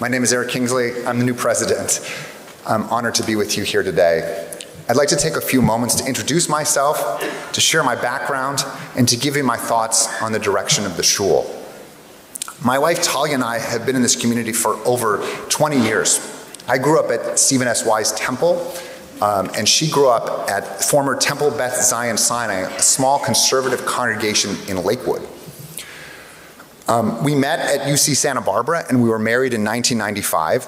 My name is Kingsley. I'm the new president. I'm honored to be with you here today. I'd like to take a few moments to introduce myself, to share my background, and to give you my thoughts on the direction of the shul. My wife Talia and I have been in this community for over 20 years. I grew up at Stephen S. Wise Temple, and she grew up at former Temple Beth Zion Sinai, a small conservative congregation in Lakewood. We met at UC Santa Barbara and we were married in 1995.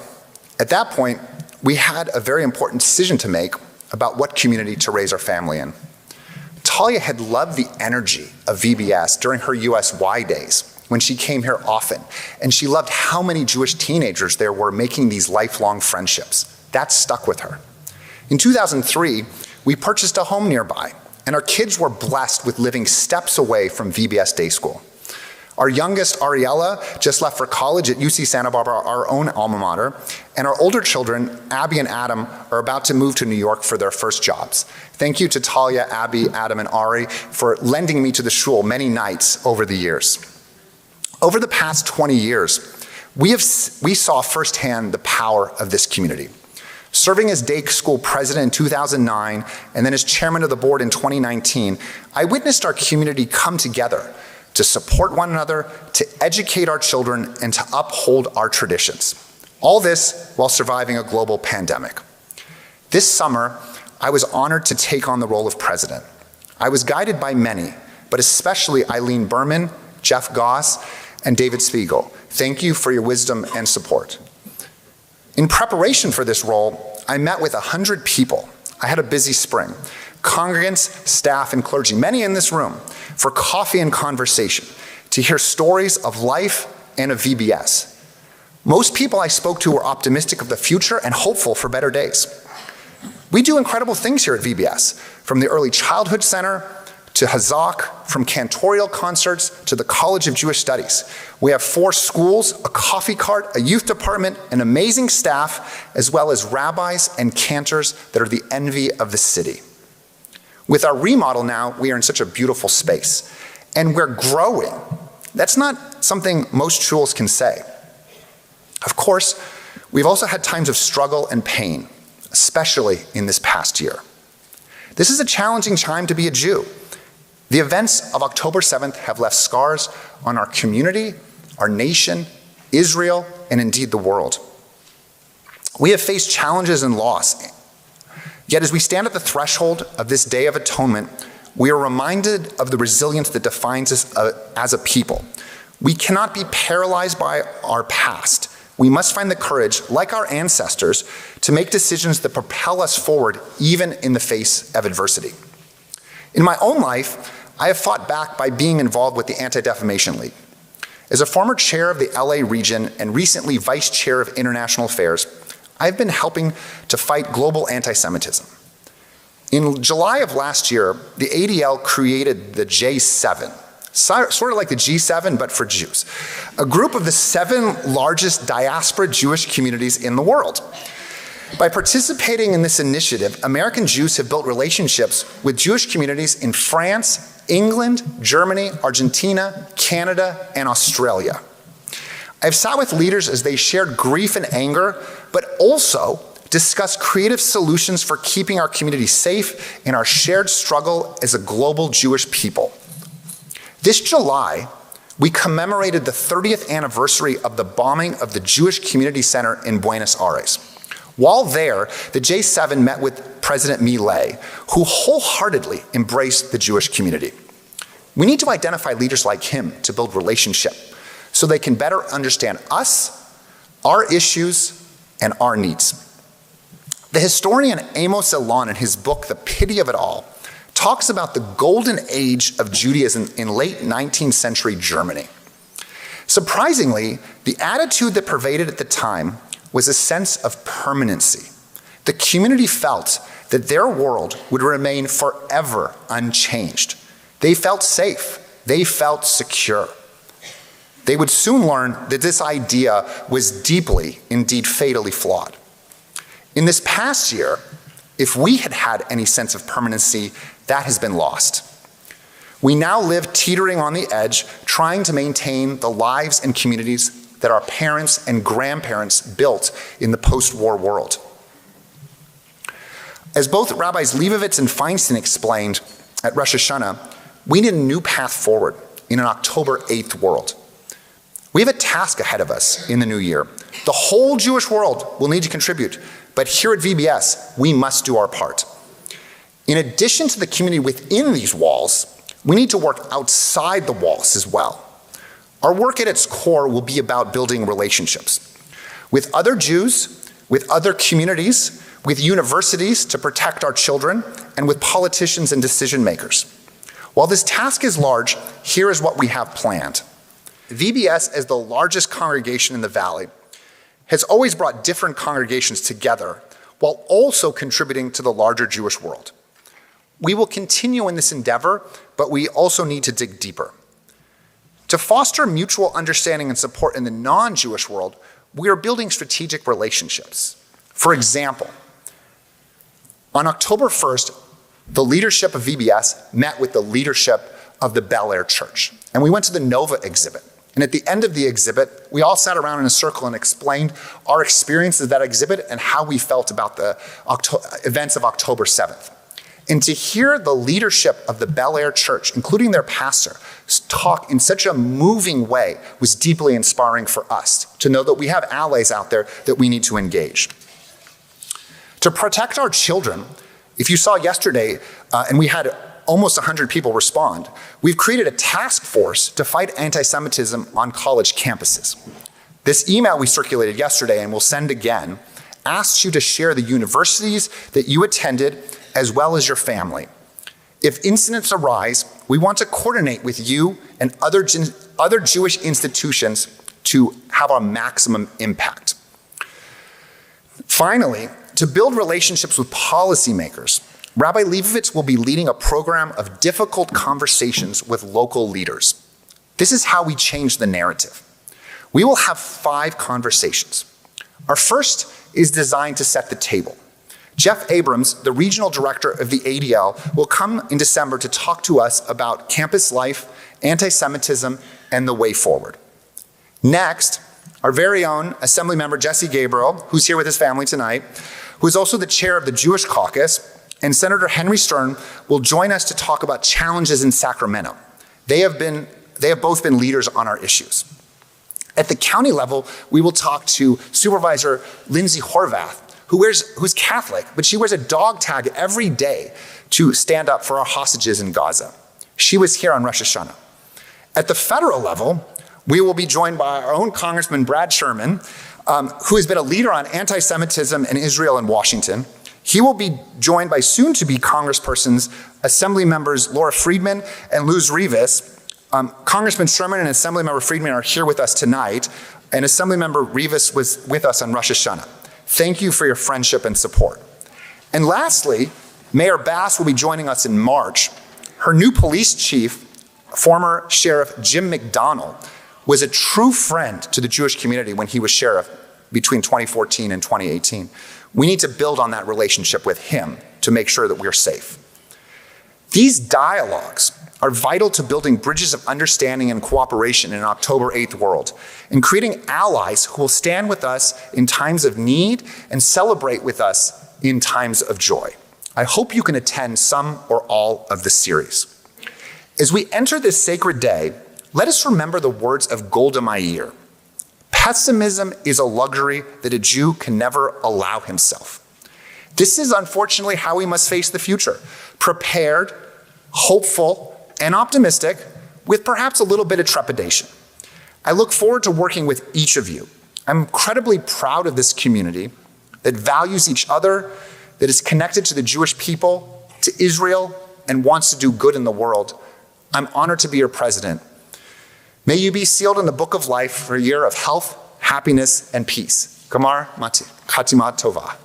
At that point, we had a very important decision to make about what community to raise our family in. Talia had loved the energy of VBS during her USY days when she came here often, and she loved how many Jewish teenagers there were making these lifelong friendships. That stuck with her. In 2003, we purchased a home nearby, and our kids were blessed with living steps away from VBS Day School. Our youngest, Ariella, just left for college at UC Santa Barbara, our own alma mater, and our older children, Abby and Adam, are about to move to New York for their first jobs. Thank you to Talia, Abby, Adam, and Ari for lending me to the shul many nights over the years. Over the past 20 years, we saw firsthand the power of this community. Serving as day school president in 2009 and then as chairman of the board in 2019, I witnessed our community come together to support one another, to educate our children, and to uphold our traditions. All this while surviving a global pandemic. This summer, I was honored to take on the role of president. I was guided by many, but especially Eileen Berman, Jeff Goss, and David Spiegel. Thank you for your wisdom and support. In preparation for this role, I met with 100 people. I had a busy spring. Congregants, staff, and clergy, many in this room, for coffee and conversation, to hear stories of life and of VBS. Most people I spoke to were optimistic of the future and hopeful for better days. We do incredible things here at VBS, from the Early Childhood Center to Hazak, from cantorial concerts to the College of Jewish Studies. We have 4 schools, a coffee cart, a youth department, an amazing staff, as well as rabbis and cantors that are the envy of the city. With our remodel now, we are in such a beautiful space, and we're growing. That's not something most shuls can say. Of course, we've also had times of struggle and pain, especially in this past year. This is a challenging time to be a Jew. The events of October 7th have left scars on our community, our nation, Israel, and indeed the world. We have faced challenges and loss. Yet as we stand at the threshold of this Day of Atonement, we are reminded of the resilience that defines us as a people. We cannot be paralyzed by our past. We must find the courage, like our ancestors, to make decisions that propel us forward even in the face of adversity. In my own life, I have fought back by being involved with the Anti-Defamation League. As a former chair of the LA region and recently vice chair of international affairs, I've been helping to fight global anti-Semitism. In July of last year, the ADL created the J7, sort of like the G7, but for Jews, a group of the 7 largest diaspora Jewish communities in the world. By participating in this initiative, American Jews have built relationships with Jewish communities in France, England, Germany, Argentina, Canada, and Australia. I've sat with leaders as they shared grief and anger, but also discussed creative solutions for keeping our community safe in our shared struggle as a global Jewish people. This July, we commemorated the 30th anniversary of the bombing of the Jewish Community Center in Buenos Aires. While there, the J7 met with President Milei, who wholeheartedly embraced the Jewish community. We need to identify leaders like him to build relationship, so they can better understand us, our issues, and our needs. The historian Amos Elon, in his book, The Pity of It All, talks about the golden age of Judaism in late 19th century Germany. Surprisingly, the attitude that pervaded at the time was a sense of permanency. The community felt that their world would remain forever unchanged. They felt safe. They felt secure. They would soon learn that this idea was deeply, indeed fatally flawed. In this past year, if we had had any sense of permanency, that has been lost. We now live teetering on the edge, trying to maintain the lives and communities that our parents and grandparents built in the post-war world. As both Rabbis Leibovitz and Feinstein explained at Rosh Hashanah, we need a new path forward in an October 8th world. We have a task ahead of us in the new year. The whole Jewish world will need to contribute, but here at VBS, we must do our part. In addition to the community within these walls, we need to work outside the walls as well. Our work at its core will be about building relationships with other Jews, with other communities, with universities to protect our children, and with politicians and decision makers. While this task is large, here is what we have planned. VBS, as the largest congregation in the Valley, has always brought different congregations together while also contributing to the larger Jewish world. We will continue in this endeavor, but we also need to dig deeper. To foster mutual understanding and support in the non-Jewish world, we are building strategic relationships. For example, on October 1st, the leadership of VBS met with the leadership of the Bel Air Church, and we went to the Nova exhibit. And at the end of the exhibit, we all sat around in a circle and explained our experiences of that exhibit and how we felt about the events of October 7th. And to hear the leadership of the Bel Air Church, including their pastor, talk in such a moving way was deeply inspiring for us to know that we have allies out there that we need to engage. To protect our children, if you saw yesterday, and we had almost 100 people respond, we've created a task force to fight anti-Semitism on college campuses. This email we circulated yesterday and we'll send again asks you to share the universities that you attended as well as your family. If incidents arise, we want to coordinate with you and other Jewish institutions to have our maximum impact. Finally, to build relationships with policymakers, Rabbi Leibovitz will be leading a program of difficult conversations with local leaders. This is how we change the narrative. We will have 5 conversations. Our first is designed to set the table. Jeff Abrams, the regional director of the ADL, will come in December to talk to us about campus life, anti-Semitism, and the way forward. Next, our very own Assemblymember Jesse Gabriel, who's here with his family tonight, who is also the chair of the Jewish Caucus, and Senator Henry Stern will join us to talk about challenges in Sacramento. They have both been leaders on our issues. At the county level, we will talk to Supervisor Lindsay Horvath, who's Catholic, but she wears a dog tag every day to stand up for our hostages in Gaza. She was here on Rosh Hashanah. At the federal level, we will be joined by our own Congressman Brad Sherman, who has been a leader on anti-Semitism in Israel and Washington. He will be joined by soon-to-be Congresspersons, Assembly members Laura Friedman and Luz Rivas. Congressman Sherman and Assemblymember Friedman are here with us tonight, and Assemblymember Rivas was with us on Rosh Hashanah. Thank you for your friendship and support. And lastly, Mayor Bass will be joining us in March. Her new police chief, former Sheriff Jim McDonnell, was a true friend to the Jewish community when he was sheriff between 2014 and 2018. We need to build on that relationship with him to make sure that we're safe. These dialogues are vital to building bridges of understanding and cooperation in an October 8th world, and creating allies who will stand with us in times of need and celebrate with us in times of joy. I hope you can attend some or all of the series. As we enter this sacred day, let us remember the words of Golda Meir. Pessimism is a luxury that a Jew can never allow himself. This is unfortunately how we must face the future, prepared, hopeful, and optimistic, with perhaps a little bit of trepidation. I look forward to working with each of you. I'm incredibly proud of this community that values each other, that is connected to the Jewish people, to Israel, and wants to do good in the world. I'm honored to be your president. May you be sealed in the book of life for a year of health, happiness, and peace. Gamar Mati, Khatima Tova.